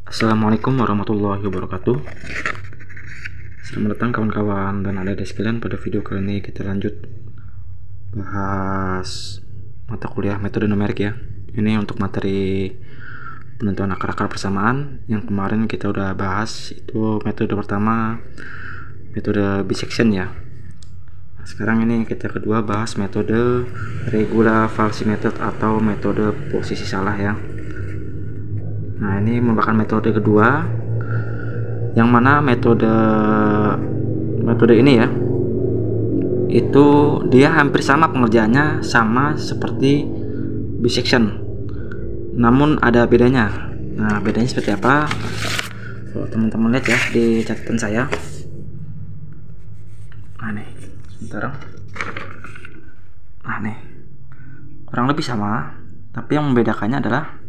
Assalamualaikum warahmatullahi wabarakatuh. Selamat datang kawan-kawan dan adik-adik sekalian. Pada video kali ini kita lanjut bahas mata kuliah metode numerik ya. Ini untuk materi penentuan akar-akar persamaan. Yang kemarin kita udah bahas itu metode pertama, metode bisection ya. Nah, sekarang ini kita kedua bahas metode regula falsi method atau metode posisi salah ya. Nah, ini merupakan metode kedua, yang mana metode ini ya, itu dia hampir sama pengerjaannya, sama seperti bisection, namun ada bedanya. Nah, bedanya seperti apa? Kalau teman-teman lihat ya di catatan saya. Nah nih, sebentar. Nah nih, kurang lebih sama, tapi yang membedakannya adalah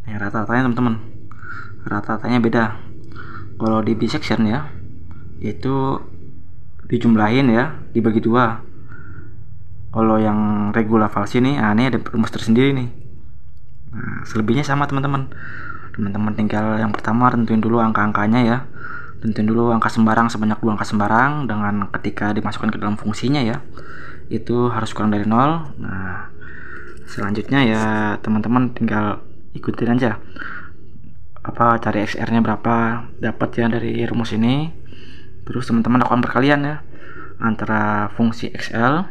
rata-ratanya teman-teman, rata-ratanya beda. Kalau di bisection ya, itu dijumlahin ya, dibagi dua. Kalau yang regula falsi nih, ini ada rumus tersendiri nih. Nah, selebihnya sama teman-teman. Teman-teman tinggal yang pertama tentuin dulu angka-angkanya ya. Tentuin dulu angka sembarang sebanyak 2 angka sembarang, dengan ketika dimasukkan ke dalam fungsinya ya, itu harus kurang dari 0. Nah, selanjutnya ya teman-teman tinggal ikutin aja cari XR nya berapa, dapat ya dari rumus ini. Terus teman-teman lakukan perkalian ya antara fungsi XL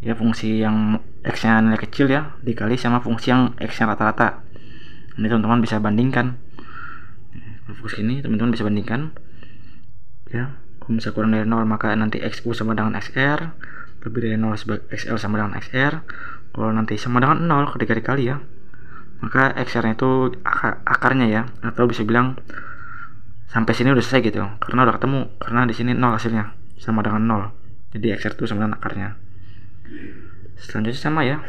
ya, fungsi yang X nya nilai kecil ya, dikali sama fungsi yang X nya rata-rata. Ini teman-teman bisa bandingkan. Fungsi ini teman-teman bisa bandingkan ya. Kalau misalnya kurang dari 0 maka nanti XU sama dengan XR, lebih dari 0 XL sama dengan XR. Kalau nanti sama dengan 0 ketika dikali ya, maka XR-nya itu akarnya ya, atau bisa bilang sampai sini udah selesai gitu, karena udah ketemu, karena di sini 0 hasilnya sama dengan 0. Jadi XR itu sama dengan akarnya. Selanjutnya sama ya.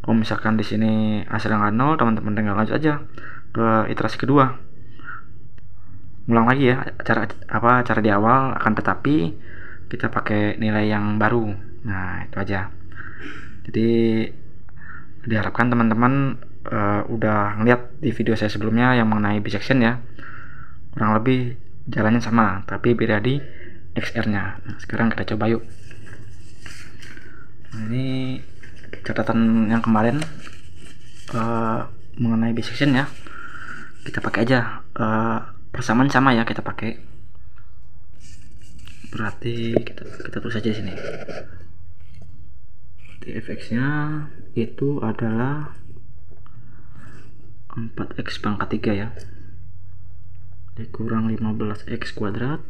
Kalau misalkan di sini hasilnya nggak 0, teman-teman tinggal lanjut aja ke iterasi kedua. Ulang lagi ya cara di awal, akan tetapi kita pakai nilai yang baru. Nah, itu aja. Jadi diharapkan teman-teman udah ngeliat di video saya sebelumnya yang mengenai bisection ya, kurang lebih jalannya sama tapi beda di XR nya. Nah, sekarang kita coba yuk. Nah, ini catatan yang kemarin mengenai bisection ya, kita pakai aja persamaan sama ya, kita pakai, berarti kita tulis aja di sini. Fx nya itu adalah 4x pangkat 3 ya, dikurang 15x kuadrat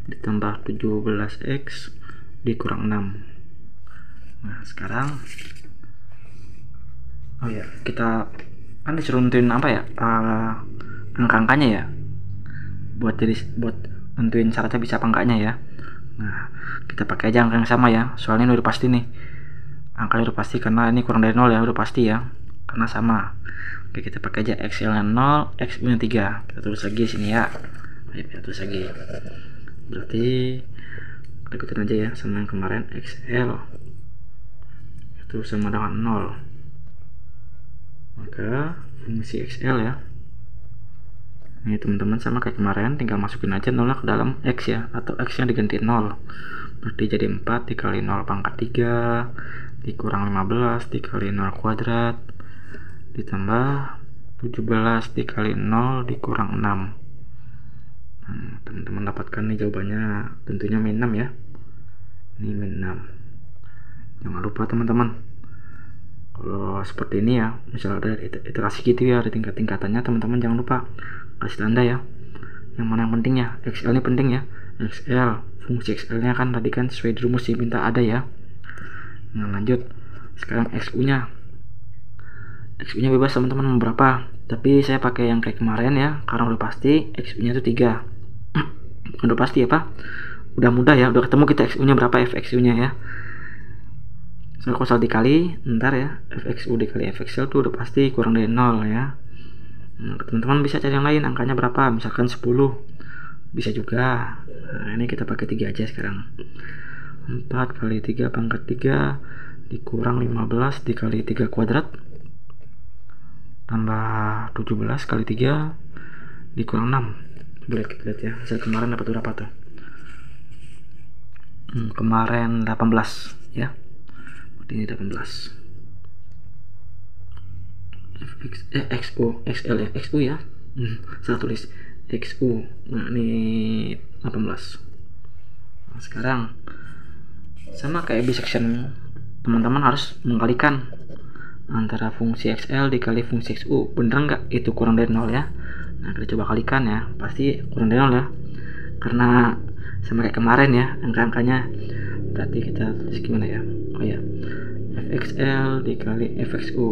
ditambah 17x dikurang 6. Nah, sekarang kita kan disuruh nentuin angka-angkanya ya, buat nentuin syaratnya bisa apa enggaknya ya. Nah, kita pakai aja angka yang sama ya, soalnya ini udah pasti nih, angkanya udah pasti karena ini kurang dari 0 ya, udah pasti ya karena sama. Oke, kita pakai aja XL nya 0, XU nya 3. Kita tulis lagi sini ya. Ayo kita tulis lagi. Berarti kita ikutin aja ya sama yang kemarin, XL itu sama dengan 0. Maka fungsi XL ya, ini teman-teman sama kayak kemarin, tinggal masukin aja 0 ke dalam X ya, atau X nya diganti 0. Berarti jadi 4 dikali 0 pangkat 3 dikurang 15 dikali 0 kuadrat ditambah 17 dikali 0 dikurang 6. Nah, teman-teman dapatkan nih jawabannya, tentunya min 6 ya. Ini min 6. Jangan lupa teman-teman, kalau seperti ini ya, misalnya ada iterasi gitu ya, ada tingkat-tingkatannya, teman-teman jangan lupa kasih tanda ya, yang mana yang penting ya. XL ini penting ya, XL, fungsi XL nya kan tadi kan sesuai di rumus diminta ada ya. Nah, lanjut sekarang XU nya bebas teman-teman mau berapa, tapi saya pakai yang kayak kemarin ya, karena udah pasti XU nya itu 3. Udah pasti apa, udah mudah ya, udah ketemu kita XU nya berapa, FXU nya ya. So, kalau salah dikali ntar ya, FXU dikali FXL tuh udah pasti kurang dari 0 ya. Nah, teman-teman bisa cari yang lain, angkanya berapa, misalkan 10 bisa juga. Nah, ini kita pakai 3 aja sekarang. 4 kali 3 pangkat 3 dikurang 15 dikali 3 kuadrat tambah 17 kali 3 dikurang 6. Boleh kita lihat ya, hasil kemarin dapat berapa tuh. Kemarin 18 ya, berarti ini 18. XU XL ya, XU ya, saya tulis XU. Nah ini 18. Nah, sekarang sama kayak bisection, teman-teman harus mengkalikan antara fungsi XL dikali fungsi XU. Bener nggak itu kurang dari 0 ya? Nah kita coba kalikan ya, pasti kurang dari 0 ya, karena sama kayak kemarin ya angka-angkanya. Berarti kita tulis gimana ya, oh ya, fxl dikali fxu.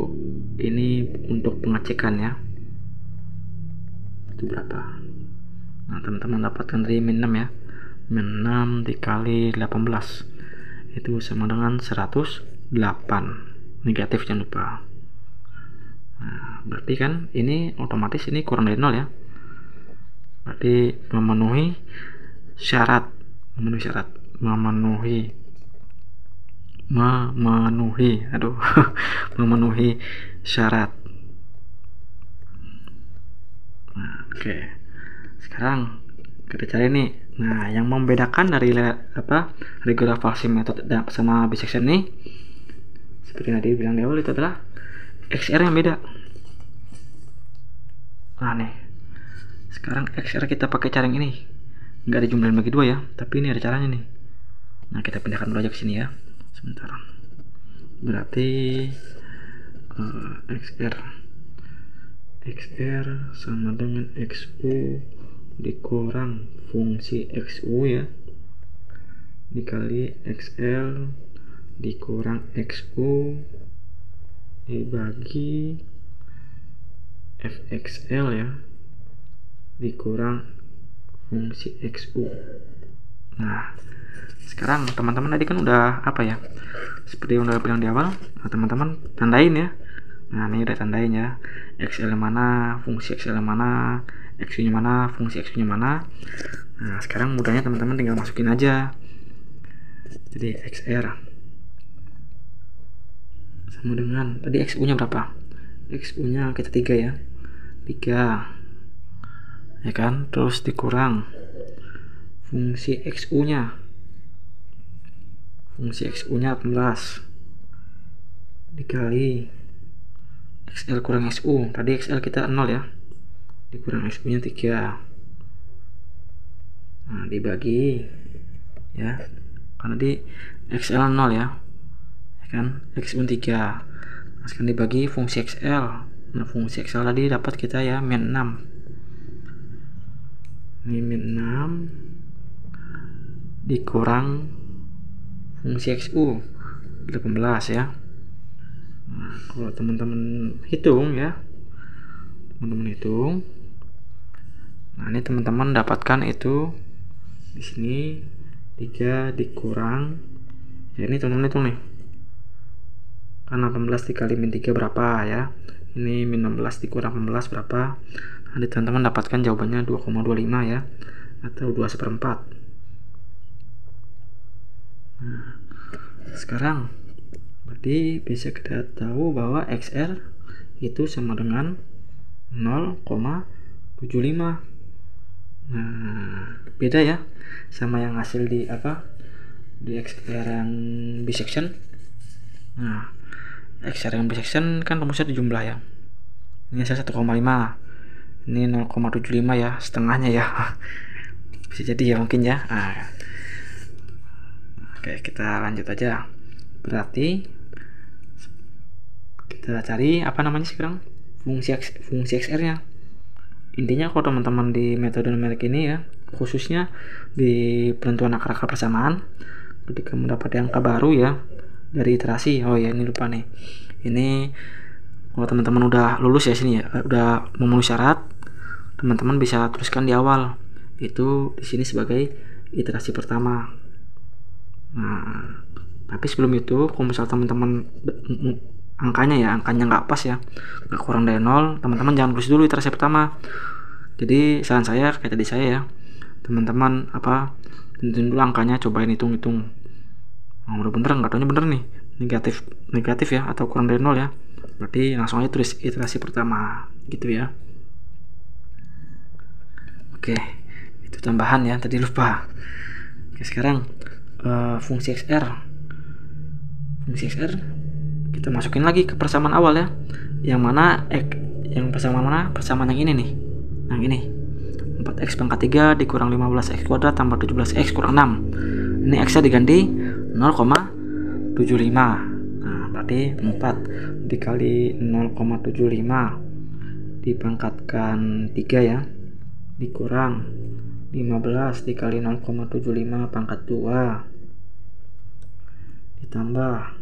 Ini untuk pengecekan ya, itu berapa. Nah teman-teman dapatkan dari min 6 ya, min 6 dikali 18 itu sama dengan 108. Negatif jangan lupa. Nah berarti kan ini otomatis ini kurang dari 0 ya, berarti memenuhi syarat, memenuhi syarat. Nah, oke. Sekarang kita cari nih. Nah, yang membedakan dari regular falsi method sama bisection nih, seperti tadi bilang di awal, itu adalah XR yang beda. Nah nih, sekarang XR kita pakai cara yang ini, nggak dijumlahin bagi 2 ya, tapi ini ada caranya nih. Nah kita pindahkan dulu aja ke sini ya, sebentar. Berarti XR sama dengan XU dikurang fungsi XU ya, dikali XL dikurang XU dibagi fxl ya, dikurang fungsi XU. Nah sekarang teman-teman tadi kan udah apa ya, seperti yang udah bilang di awal. Nah teman-teman tandain ya. Nah ini udah tandain ya, XL mana, fungsi XL mana, XU nya mana, fungsi XU nya mana. Nah sekarang mudahnya teman-teman tinggal masukin aja. Jadi XR sama dengan tadi XU nya berapa, XU nya kita 3 ya, 3 ya kan, terus dikurang fungsi XU nya, 18 dikali XL kurang XU, tadi XL kita 0 ya, dikurang XU nya 3. Nah dibagi ya, karena di XL 0 ya kan, XU 3. Nah sekarang dibagi fungsi XL. Nah fungsi XL tadi dapat kita ya min 6. Ini min 6 dikurang fungsi XU 18 ya. Nah kalau teman-teman hitung ya, teman-teman hitung, nah ini teman-teman dapatkan itu di sini 3 dikurang ya, ini teman-teman hitung nih, kan 18 dikali min 3 berapa ya, ini min 16 dikurang 18 berapa. Nanti teman-teman dapatkan jawabannya 2,25 ya, atau 2/4. Nah sekarang berarti bisa kita tahu bahwa XR itu sama dengan 0,75. Nah beda ya sama yang hasil di di XR yang bisection. Nah XR yang bisection kan rumusnya dijumlah ya, ini saya 1,5, ini 0,75 ya, setengahnya ya. Bisa jadi ya mungkin ya. Nah, oke kita lanjut aja. Berarti kita cari apa namanya sekarang, fungsi XR nya. Intinya kalau teman-teman di metode numerik ini ya, khususnya di penentuan akar-akar persamaan, ketika mendapati angka baru ya dari iterasi, oh ya ini lupa nih, ini kalau teman-teman udah lulus ya sini ya, udah memenuhi syarat, teman-teman bisa tuliskan di awal itu di sini sebagai iterasi pertama. Nah tapi sebelum itu kalau misal teman-teman angkanya nggak pas ya, nggak kurang dari 0, teman-teman jangan tulis dulu iterasi pertama. Jadi saran saya kayak tadi saya ya, teman-teman tentuin dulu angkanya, cobain hitung-hitung. Nah, udah bener, nggak taunya bener nih, negatif ya, atau kurang dari 0 ya, berarti langsung aja tulis iterasi pertama gitu ya. Oke, itu tambahan ya, tadi lupa. Oke, sekarang fungsi XR kita masukin lagi ke persamaan awal ya, yang mana persamaan yang ini nih, yang ini 4x pangkat 3 dikurang 15x kuadrat tambah 17x kurang 6. Ini x nya diganti 0,75. Nah berarti 4 dikali 0,75 dipangkatkan 3 ya, dikurang 15 dikali 0,75 pangkat 2 ditambah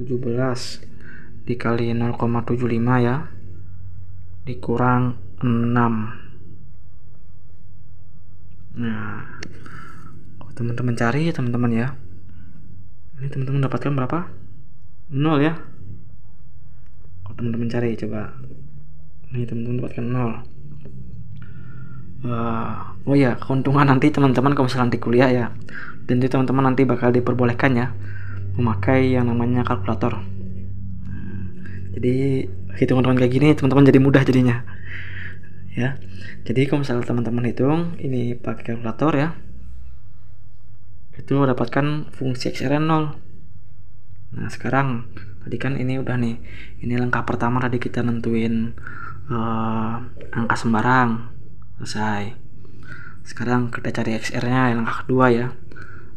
17 dikali 0,75 ya, dikurang 6. Nah, kalau teman-teman cari teman-teman ya, ini teman-teman dapatkan berapa? 0 ya. Kalau teman-teman cari coba, ini teman-teman dapatkan 0. Oh ya, keuntungan nanti teman-teman kalau misalnya nanti kuliah ya, dan itu teman-teman nanti bakal diperbolehkan ya memakai yang namanya kalkulator. Jadi hitungan kayak gini teman-teman jadi mudah jadinya ya. Jadi kalau misalnya teman-teman hitung ini pakai kalkulator ya, itu dapatkan fungsi XR 0. Nah sekarang tadi kan ini udah nih, ini langkah pertama tadi kita nentuin angka sembarang, selesai. Sekarang kita cari XR nya yang langkah kedua ya,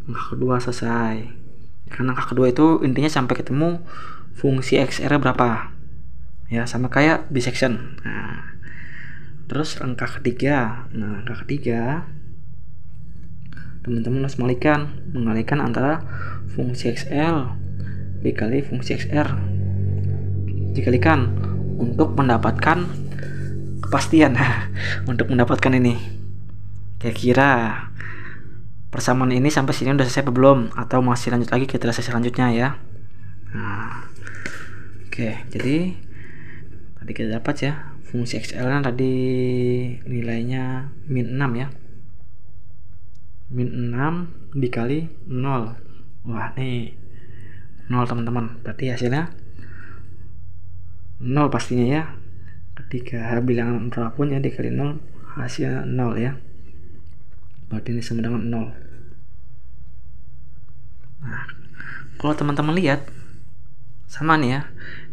langkah kedua selesai. Karena langkah kedua itu intinya sampai ketemu fungsi XR nya berapa ya, sama kayak bisection. Nah terus langkah ketiga, teman-teman harus mengalihkan antara fungsi XL dikali fungsi XR, dikalikan untuk mendapatkan kepastian. Untuk mendapatkan ini kira-kira persamaan ini sampai sini udah selesai apa belum, atau masih lanjut lagi ke iterasi selanjutnya ya. Nah oke, jadi tadi kita dapat ya fungsi XL nya tadi nilainya min 6 ya, min 6 dikali 0. Wah nih 0 teman-teman, berarti hasilnya 0 pastinya ya. Ketika bilangan berapapun ya dikali 0 hasilnya 0 ya, berarti ini sama dengan 0. Nah kalau teman-teman lihat sama nih ya,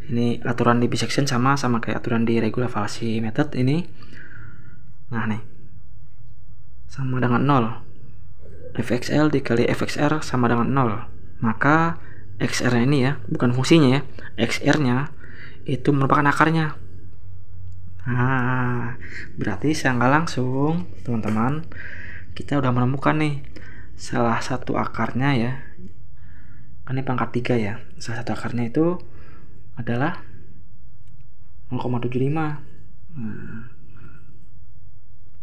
ini aturan di bisection sama kayak aturan di regular falsi method ini. Nah nih sama dengan 0, fxl dikali fxr sama dengan 0, maka xr nya ini ya, bukan fungsinya ya, xr nya itu merupakan akarnya. Nah berarti secara langsung teman-teman kita udah menemukan nih salah satu akarnya ya, kan ini pangkat 3 ya, salah satu akarnya itu adalah 0,75.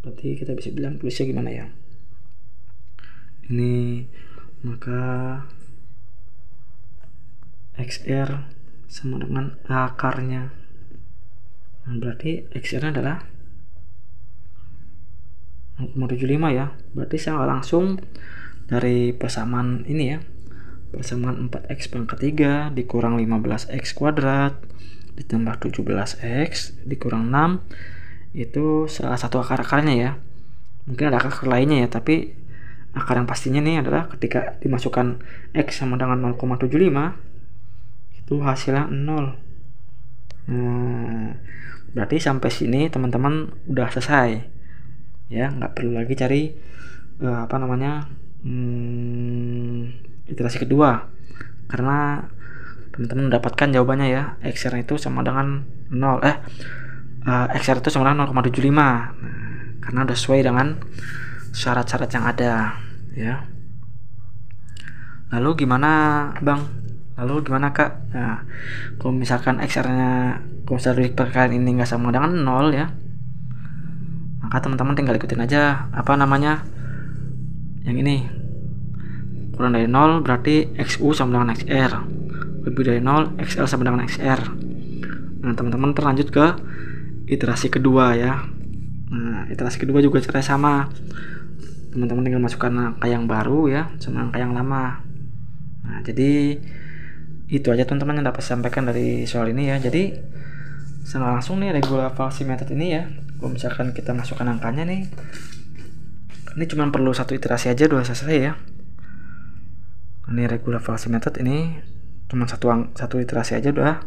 Berarti kita bisa bilang tulisnya gimana ya, ini maka XR sama dengan akarnya. Nah, berarti XR nya adalah 0,75 ya, berarti saya langsung dari persamaan ini ya, persamaan 4x pangkat 3 dikurang 15x kuadrat ditambah 17x dikurang 6 itu salah satu akar-akarnya ya. Mungkin ada akar lainnya ya, tapi akar yang pastinya nih adalah ketika dimasukkan x sama dengan 0,75 itu hasilnya 0. Berarti sampai sini teman-teman udah selesai ya, nggak perlu lagi cari iterasi kedua, karena teman-teman mendapatkan jawabannya ya, XR itu sama dengan 0 XR itu sama dengan 0,75. Karena udah sesuai dengan syarat-syarat yang ada ya. Lalu gimana Bang? Lalu gimana Kak? Nah, kalau misalkan XR nya kalau misalnya perkalian ini nggak sama dengan 0 ya, maka teman-teman tinggal ikutin aja yang ini, kurang dari 0 berarti XU sama dengan XR, lebih dari 0 XL sama dengan XR. Nah teman-teman terlanjut ke iterasi kedua ya. Nah iterasi kedua juga caranya sama, teman-teman tinggal masukkan angka yang baru ya sama angka yang lama. Nah jadi Itu aja teman-teman yang dapat saya sampaikan dari soal ini ya. Jadi secara langsung nih regular falsi method ini ya, kalau misalkan kita masukkan angkanya nih, ini cuma perlu satu iterasi aja udah selesai ya. Ini regular falsi method ini cuma satu iterasi aja udah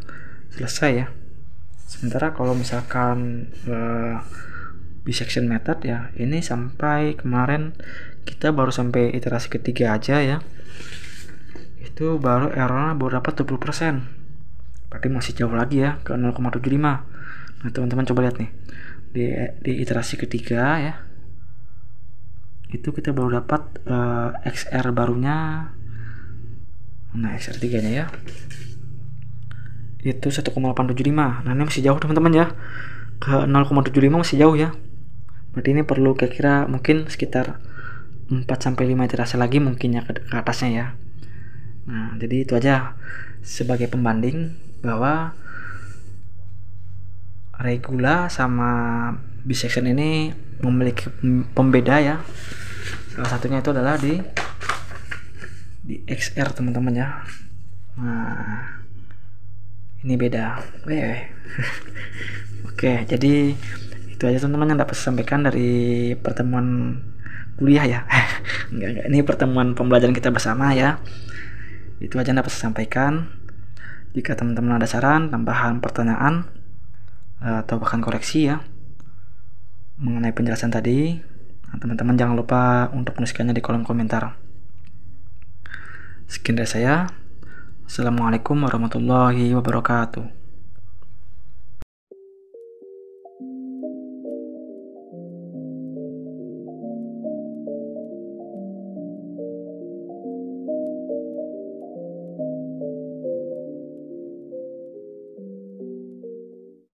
selesai ya. Sementara kalau misalkan bisection method ya, ini sampai kemarin kita baru sampai iterasi ketiga aja ya, itu baru errornya baru dapat 20%, berarti masih jauh lagi ya ke 0,75. Nah teman-teman coba lihat nih di iterasi ketiga ya, itu kita baru dapat XR barunya, nah XR 3 nya ya itu 1,875. Nah ini masih jauh teman-teman ya, ke 0,75 masih jauh ya. Berarti ini perlu kira-kira mungkin sekitar 4-5 iterasi lagi mungkin ya ke atasnya ya. Nah jadi itu aja sebagai pembanding bahwa regula sama bisection ini memiliki pembeda ya. Salah satunya itu adalah di XR teman-teman ya. Nah ini beda. Oke, jadi itu aja teman-teman yang dapat saya sampaikan dari pertemuan kuliah ya. enggak, ini pertemuan pembelajaran kita bersama ya. Itu aja yang dapat saya sampaikan. Jika teman-teman ada saran, tambahan, pertanyaan, atau bahkan koreksi ya mengenai penjelasan tadi, teman-teman jangan lupa untuk menuliskannya di kolom komentar. Sekian dari saya. Assalamualaikum warahmatullahi wabarakatuh.